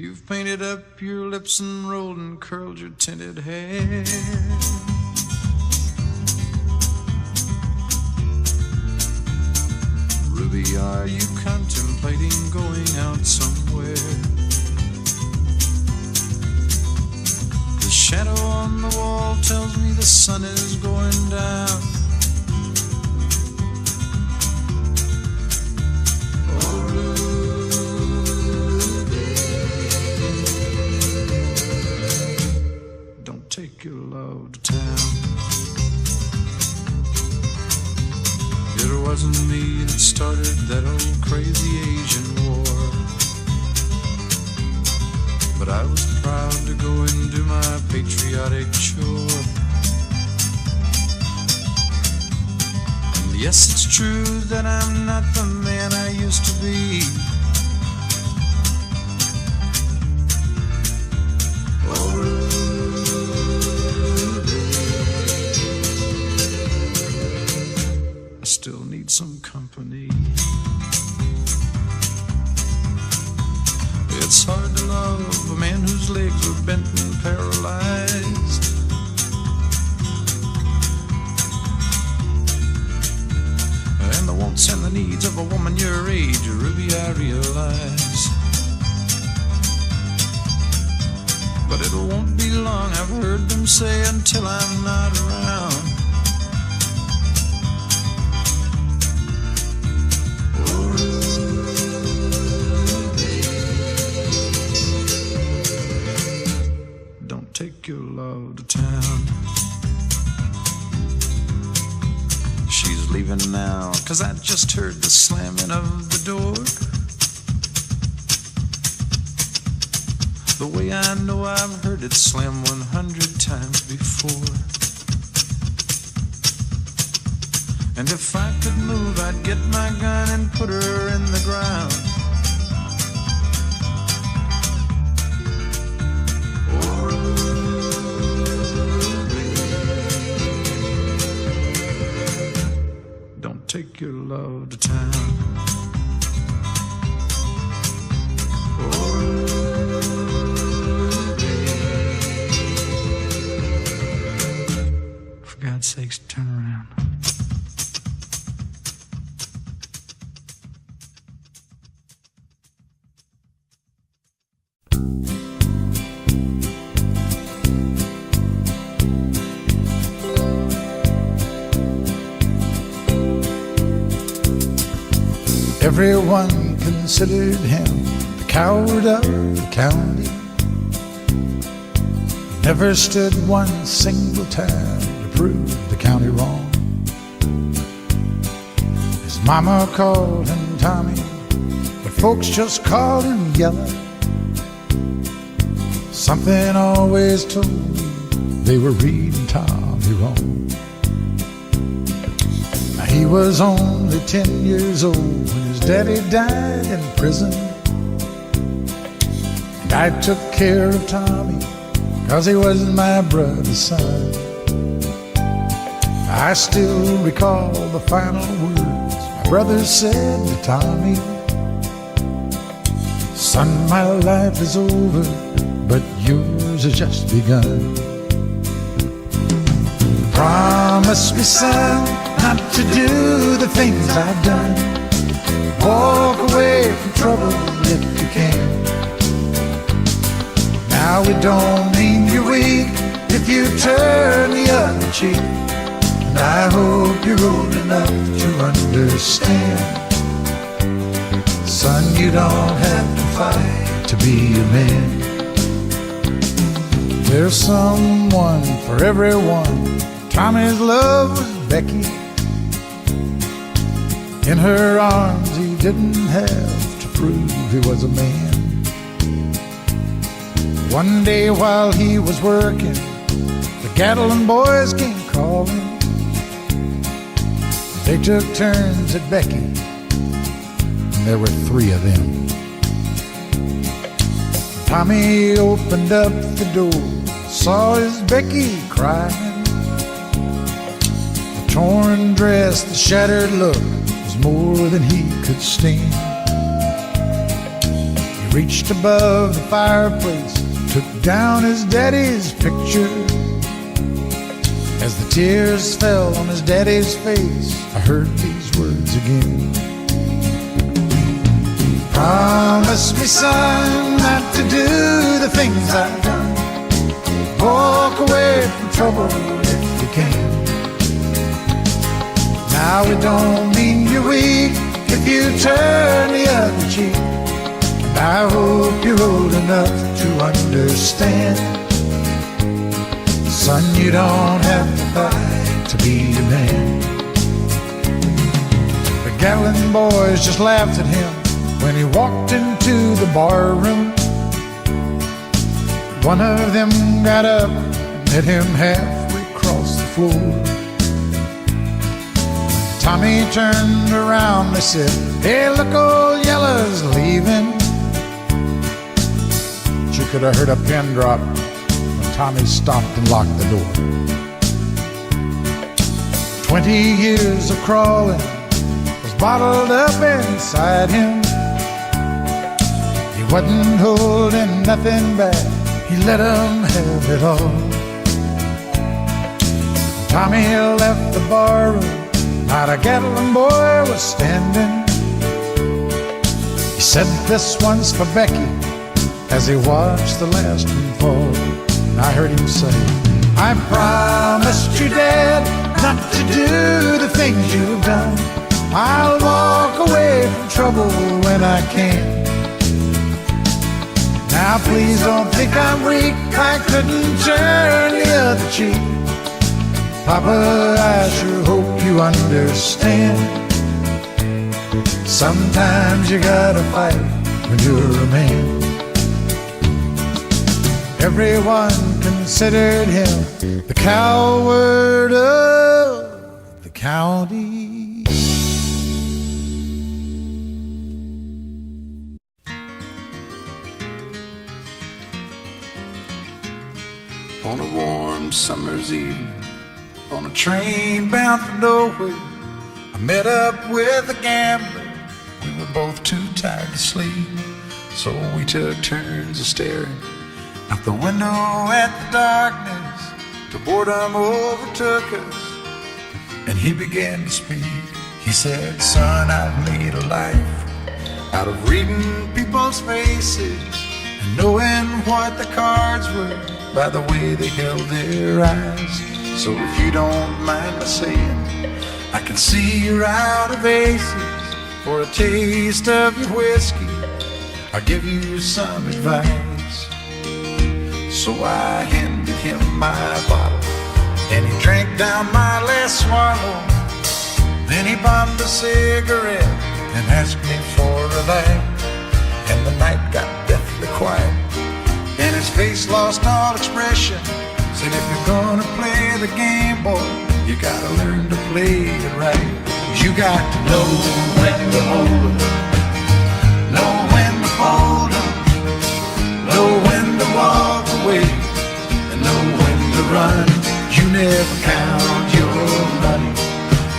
You've painted up your lips and rolled and curled your tinted hair. Ruby, are you contemplating going out somewhere? The shadow on the wall tells me the sun is going down. Oh, Ruby, don't take your love to town. It wasn't me that started that old crazy Asian war, but I was proud to go and do my patriotic chore. And yes, it's true that I'm not the man I used to be. Oh, Ruby, I still need some company. It's hard to love a man whose legs are bent and paralyzed. And the wants and the needs of a woman your age, Ruby, I realize. But it won't be long, I've heard them say, until I'm not around. Take your love to town. She's leaving now, 'cause I just heard the slamming of the door. The way I know I've heard it slam 100 times before. And if I could move, I'd get my gun and put her in the ground. Take your love to town. Oh, for God's sakes, turn around. Everyone considered him the coward of the county. Never stood one single time to prove the county wrong. His mama called him Tommy, but folks just called him Yellow. Something always told me they were reading Tommy wrong. Now he was only 10 years old when his daddy died in prison, and I took care of Tommy 'cause he was my brother's son. I still recall the final words my brother said to Tommy: "Son, my life is over, but yours has just begun. Promise me, son, not to do the things I've done. Walk away from trouble if you can. Now it don't mean you're weak if you turn the other cheek. And I hope you're old enough to understand. Son, you don't have to fight to be a man. There's someone for everyone." Tommy's love was Becky. In her arms he didn't have to prove he was a man. One day while he was working, the Gatlin boys came calling. They took turns at Becky, and there were 3 of them. Tommy opened up the door, saw his Becky crying. The torn dress, the shattered look was more than he could stand. He Reached above the fireplace, took down his daddy's picture. As the tears fell on his daddy's face, I heard these words again. Promise me, son, not to do the things I've done. Walk away from trouble if you can. Now it don't mean you're weak if you turn the other cheek. And I hope you're old enough to understand. Son, you don't have to fight to be a man. The Gatlin boys just laughed at him when he walked into the bar room. One of them got up and met him halfway across the floor. Tommy turned around, they said, "Hey, look, old Yella's leaving." But you could have heard a pin drop when Tommy stopped and locked the door. 20 years of crawling was bottled up inside him. He wasn't holding nothing back, he let 'em have it all. Tommy left the bar room, not a Gatlin boy was standing. He said, "This one's for Becky," as he watched the last one fall. And I heard him say, "I promised you, Dad, not to do the things you've done. I'll walk away from trouble when I can. Now please don't think I'm weak, I couldn't turn the other cheek. Papa, I sure hope you understand. Sometimes you gotta fight when you're a man." Everyone considered him the coward of the county. On a warm summer's evening, on a train bound for nowhere, I met up with a gambler. We were both too tired to sleep, so we took turns of staring out the window at the darkness till boredom overtook us, and he began to speak. He said, "Son, I've made a life out of reading people's faces and knowing what the cards were by the way they held their eyes. So if you don't mind my saying, I can see you're out of aces. For a taste of your whiskey, I'll give you some advice." So I handed him my bottle, and he drank down my last swallow. Then he bummed a cigarette and asked me for a light. And the night got deathly quiet, and his face lost all expression. Said, "If you're gonna play the game, boy, you gotta learn to play it right. You got to know when to hold 'em, know when to fold 'em, know when to walk away, and know when to run. You never count your money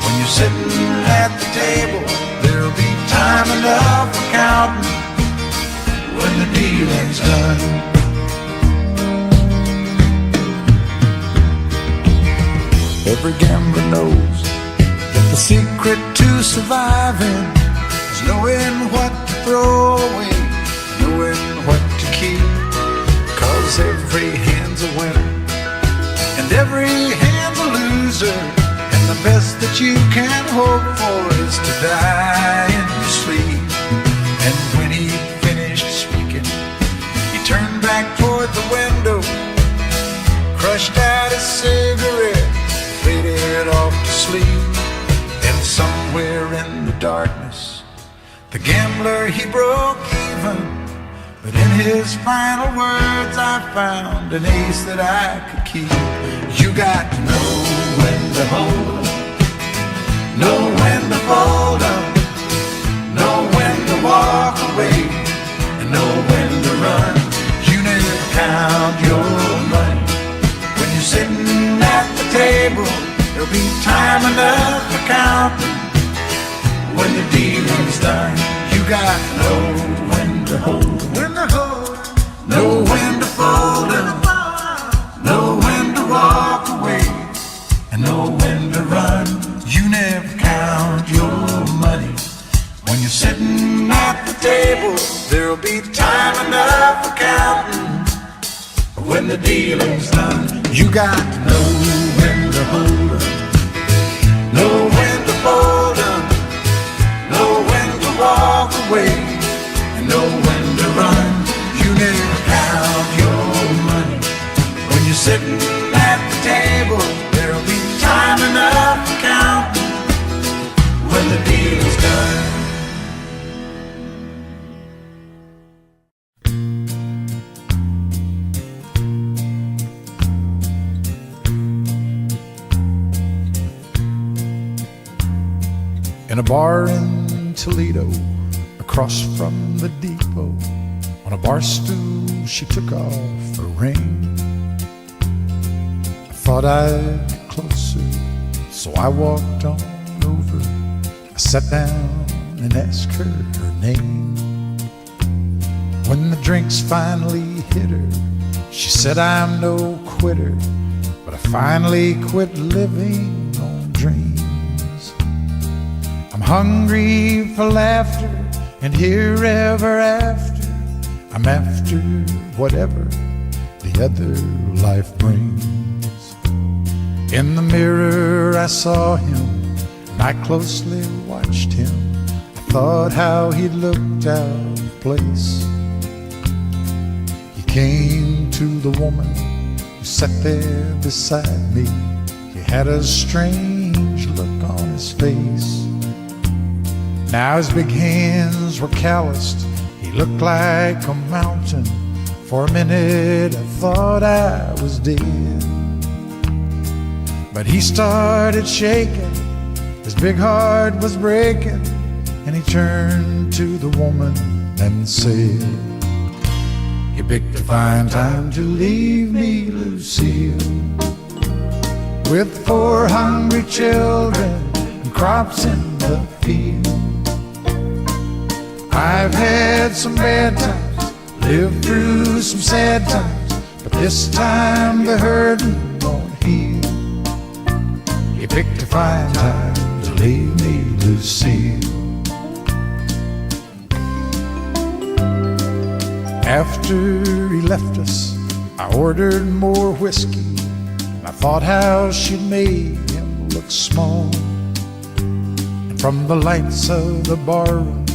when you're sitting at the table. There'll be time enough for counting when the dealing's done." Every gambler knows that the secret to surviving is knowing what to throw away, knowing what to keep. 'Cause every hand's a winner and every hand's a loser, and the best that you can hope for is to die in your sleep. And when he finished speaking, he turned back toward the window, crushed out his cigarette, faded off to sleep. And somewhere in the darkness, the gambler, he broke even. But in his final words, I found an ace that I could keep. You got to know when to hold 'em, know when to fold 'em, know when to walk away, and know when to run. You never count your money when you're sitting at the table. There'll be time enough for counting when the dealing's done. You got to know when to hold 'em, know when to fold 'em, know when to walk away, and know when to run. You never count your money when you're sitting at the table. There'll be time enough for counting when the dealing's done. You got to know when to hold 'em, know when to fold 'em, know when to walk away, and know when to run. You never count your money when you're sitting at the table. There'll be time enough for counting when the deal's done. In a bar in Toledo, across from the depot, on a bar stool she took off her ring. I thought I'd get closer, so I walked on over. I sat down and asked her her name. When the drinks finally hit her, she said, I'm no quitter, but I finally quit living on dreams. I'm hungry for laughter, and here ever after, I'm after whatever the other life brings. In the mirror I saw him, and I closely watched him. I thought how he looked out of place. He came to the woman who sat there beside me. He had a strange look on his face. Now his big hands were calloused, he looked like a mountain. For a minute I thought I was dead. But he started shaking, his big heart was breaking, and he turned to the woman and said, You picked a fine time to leave me, Lucille, with 4 hungry children and crops in the field. I've had some bad times, lived through some sad times, but this time the hurting won't heal. You picked a fine time to leave me, Lucille. After he left us, I ordered more whiskey, and I thought how she'd made him look small. And from the lights of the barroom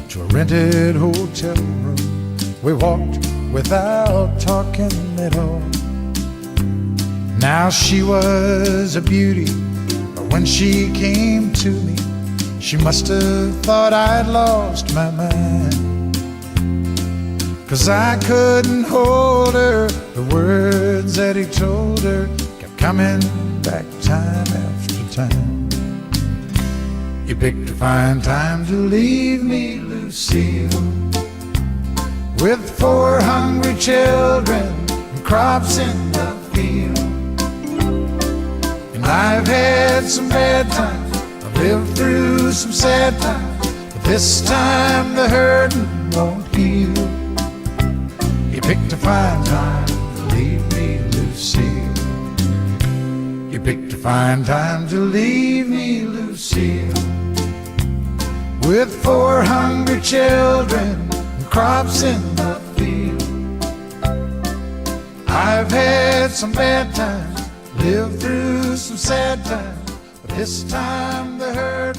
to a rented hotel room, we walked without talking at all. Now she was a beauty, but when she came to me, she must have thought I'd lost my mind. 'Cause I couldn't hold her, the words that he told her kept coming back time after time. You picked a fine time to leave me, Lucille, with 4 hungry children and crops in the field. And I've had some bad times, I've lived through some sad times, but this time the hurting won't heal. You picked a fine time to leave me, Lucille. You picked a fine time to leave me, Lucille, with 4 hungry children and crops in the field. I've had some bad times, lived through some sad times, but this time the hurt